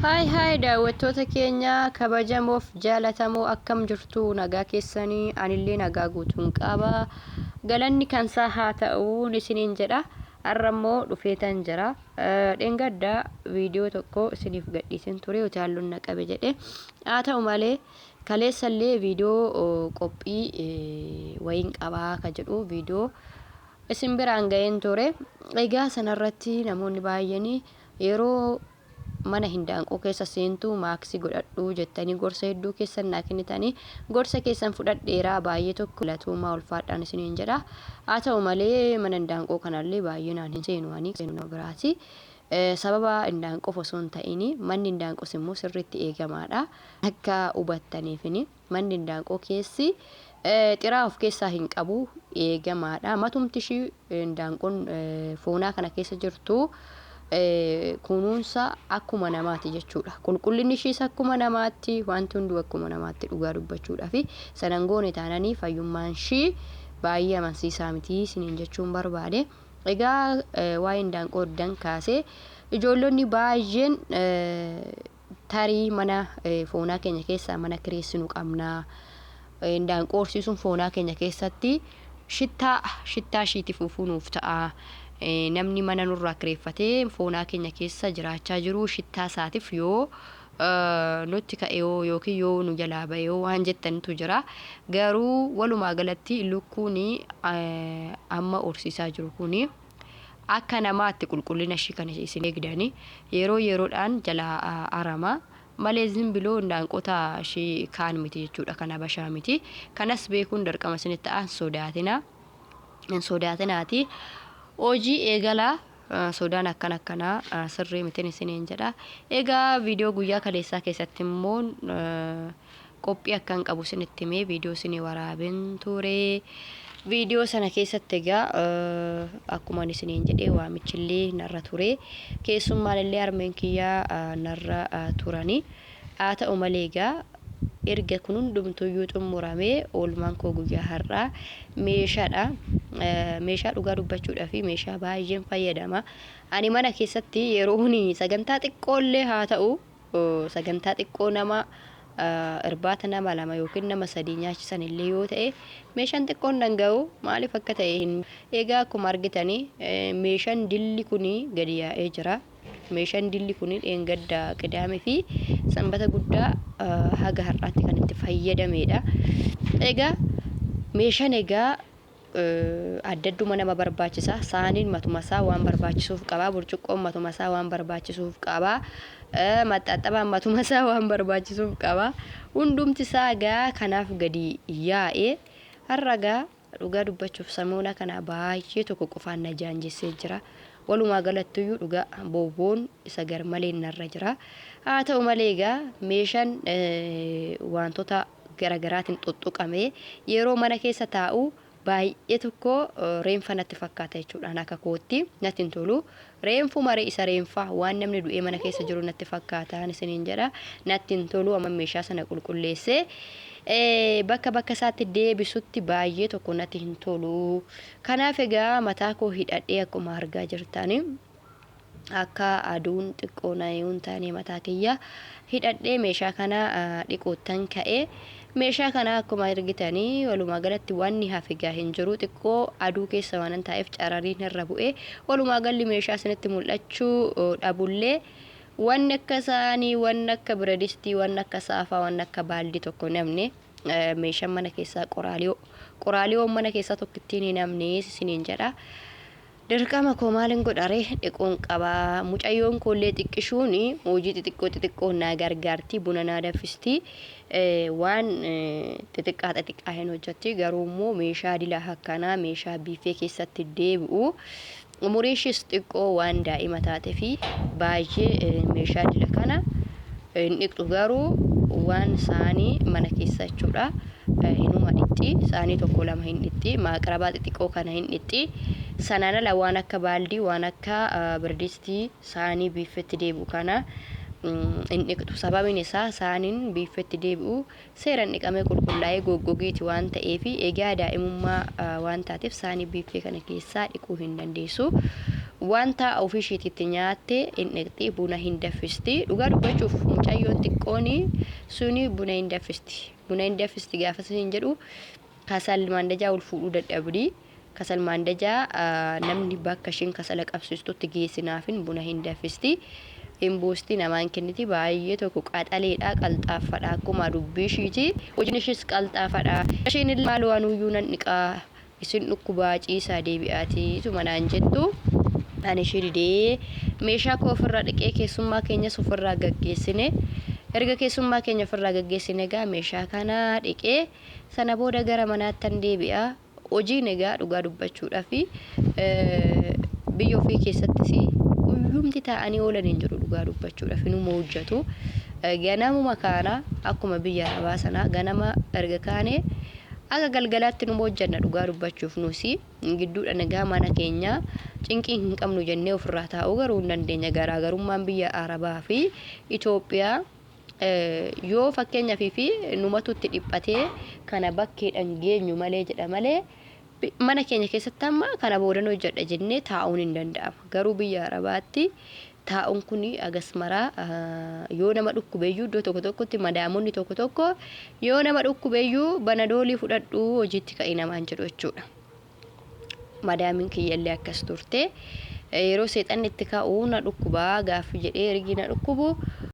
Hi daawwattoota keenya kabajamoof jaalatamoo akkam jirtu nagaa keessanii anillee nagaa guutuun qaba galanni kansaa haa ta'u isiniin jedha arrammoo dhufeetan jira dhengadda viidiyoo tokko isiniif gadhiisin ture utaalluun naqabe jedhe haa ta'u malee kaleessallee viidiyoo qophii wayiin qabaa ka jedhu viidiyoo isin biraan ga'een ture egaa sanarratti namoonni baay'anii yeroo mana hindaanqoo keessa seentu maaksii godhadhu jettanii gorsa hedduu keessan naa kennitanii gorsa keessan fudhadheeraa baay'ee tokko latuumaa ulfaadhaan isiniin jedha haa ta'u malee mana hindaanqoo kanallee baay'inaan hin seenu biraati sababa hindaanqoof osoo hin ta'in manni hindaanqoos immoo sirriitti eegamaadha akka hubattaniifini manni hindaanqoo keessi xiraa of keessaa hin qabu eegamaadha matumtishii hindaanqoon foonaa kana keessa jirtu kunuunsa akkuma namaati jechuudha qulqullinni ishiis akkuma namaatti wanti hunduu akkuma namaatti dhugaa dubbachuudhaa fi sanangoone taananii fayyummaan ishii baay'ee amansiisaa miti isiniin jechuun barbaade egaa waa'ee hindaanqoo oddan kaasee ijoollonni baay'een tarii mana foonaa keenya keessaa mana kireessinu qabnaa hindaanqoo horsiisuun foonaa keenya keessatti shittaa ishiitti fufuunuuf ta'a namni mana nurraa kireeffatee foonaa keenya keessa jiraachaa jiru shittaa isaatiif yoo nutti ka'e yookiin yoo nu jalaa ba'e waan jettanitu jira garuu walumaa galatti lukkuun amma horsiisaa jiru kun akka namaatti qulqullina ishii kan isin eegdani yeroodhaan jalaa arama malee zimbiloo hindaanqota ishii kaan miti jechuudha kan habashaa miti kanas beekuun dirqama isinitti ta'an sodaatinaati hojii eegalaa sodaan akkanaa sirrii mitiin isiniin jedha egaa viidiyoo guyyaa kaleessaa keessatti immoo qophii akkan qabu isinitti himee viidiyoo isinii waraabeen ture viidiyoo sana keessatti egaa akkuma isiniin jedhee waamichillee narra ture keessummaallee harmeen kiyyaa narra turani haa ta'u malee egaa erga kun hundumtuyyuu xumuramee oolmaan koo guyyaa har'aa meeshaadha meeshaa dhugaa dubbachuudhaa fi meeshaa baay'een fayyadama ani mana keessatti yeroo sagantaa xiqqoollee haa ta'u sagantaa xiqqoo nama irbaata nama lama yookiin nama sadii nyaachisan illee yoo ta'e meeshaan xiqqoon danga'u maaliif akka ta'e egaa akkuma argitanii meeshaan dilli kun gadi yaa'ee jira meeshaan dilli kun dheengadda qidaamee fi sanbata guddaa haga har'aatti kan itti fayyadamedha egaa meeshaan egaa addadduma nama barbaachisa saaniin matumasaa waan barbaachisuuf qaba burcuqqoon matumasaa waan barbaachisuuf qaba maxxaxabaan matumasaa waan barbaachisuuf qaba hundumti isaa egaa kanaaf gadi yaa'ee har'agaa dhugaa dubbachuuf samuuna kana baay'ee tokko qofaan na jaanjessee jira walumaa galattuyyuu dhugaa booboon isa garmalee narra jira haa ta'u malee egaa meeshaan wantoota garagaraatiin xuxuqamee yeroo mana keessa taa'u baay'ee tokko reenfa natti fakkaata jechuudha akka kootti natti hin tolu reenfu maree isa reenfa waan namni du'ee mana keessa jiru natti fakkaata isiniin jedha natti hin tolu amma meeshaa sana qulqulleessee bakka isaatti deebisutti baay'ee tokko natti hin tolu kanaaf egaa mataa koo hidhadhee akkuma argaa jirtani akka aduun xiqqoo naayuun taane mataa kiyya hidhadhee meeshaa kana dhiqoottan ka'ee meeshaa kana akkuma argitanii walumaa galatti wanni hafigaa hin jiru xiqqoo aduu keessa waan ta'eef carariin irra bu'ee walumaa galli meeshaa isinitti mul'achuu dhabullee wanni akka saanii wanni akka biradistii wanni akka saafaa wanni akka baaldii tokko namne meeshaan mana keessaa qoraaliyoo mana keessaa tokko ittiin namne isiniin jedha dirqama koo maalin godhare dhiquun qaba mucayyoon koollee xiqqishuun hojii xixiqqoo naa gargaarti buna naa danfisti waan xixiqqaa hin hojjetti garuu immoo meeshaa dilaa akkanaa meeshaa biifee keessatti deebi'u umuriishis xiqqoo waan daa'ima taate fi baay'ee meeshaa dila kana hin dhiqxu garuu waan saanii mana keessa jechuudha hinuma dhiqxi saanii tokko lama hin dhiqxi maaqrabaa xixiqqoo kana hin dhiqxi sanaan ala waan akka baaldii waan akka birdistii saanii biifetti deebi'u kana hin dhiqxu sababiin isaa saaniin biifetti deebi'u seeraan dhiqamee qulqullaa'ee goggogiiti waan ta'eef egaa daa'imummaa waan taateef saanii biifee kana keessaa dhiquu hin dandeessu wanta ofishiititti nyaatte inni buna hin daffisti dhugaa dubbachuuf mucayyoon xiqqooni suni buna hin daffisti gaafa sin jedhu kasal mandajaa ul fuudhuu dadhabdi kasal mandajaa namni bakka shin kasala qabsiistutti geessinaafin buna hin daffisti imbuusti namaan kenniti baay'ee tokko qaxaleedha qalxaaffadha akkuma dubbishiiti hojiin ishis qalxaaffadha ishiin maal waanuyyuu nan dhiqaa isin dhukkubaa ciisaa deebi'aati tumanaan jettu ani shididee meeshaa koo ofirraa dhiqee keessummaa keenya ofirraa gaggeessine erga keessummaa keenya ofirraa gaggeessine gaa meeshaa kana dhiqee sana booda gara manaattan deebi'a hojii negaa dhugaa dubbachuudha fi biyya ofii keessattis uyyumti ta'anii oolaniin jiru dhugaa dubbachuudha fi numa hojjetu ganamuma kana akkuma biyya arabaa sana ganama erga kaane aga galgalaatti numa hojjenna dhugaa dubbachuuf nusi gidduudha nagaa mana keenya cinqii hin qabnu jennee ofirraa taa'uu garuu hin dandeenya garaagarummaan biyya arabaa fi Itoophiyaa yoo fakkeenyaaf fi numatu itti dhiphatee kana bakkeedhaan geenyu malee jedha malee mana keenya keessatti amma kana boodan hojjedha jennee taa'uun hin danda'ama garuu biyya arabaatti taa'uun kun agasmaraa yoo nama dhukkubeeyyuu iddoo tokko tokkotti madaamonni tokko tokko yoo nama dhukkubeeyyuu banadoolii fudhadhu hojiitti ka'e namaan jedhu jechuudha madaamin kiyyallee akkas turte yeroo seexanni itti ka'uu na dhukkubaa gaaffii jedhee ergi na dhukkubu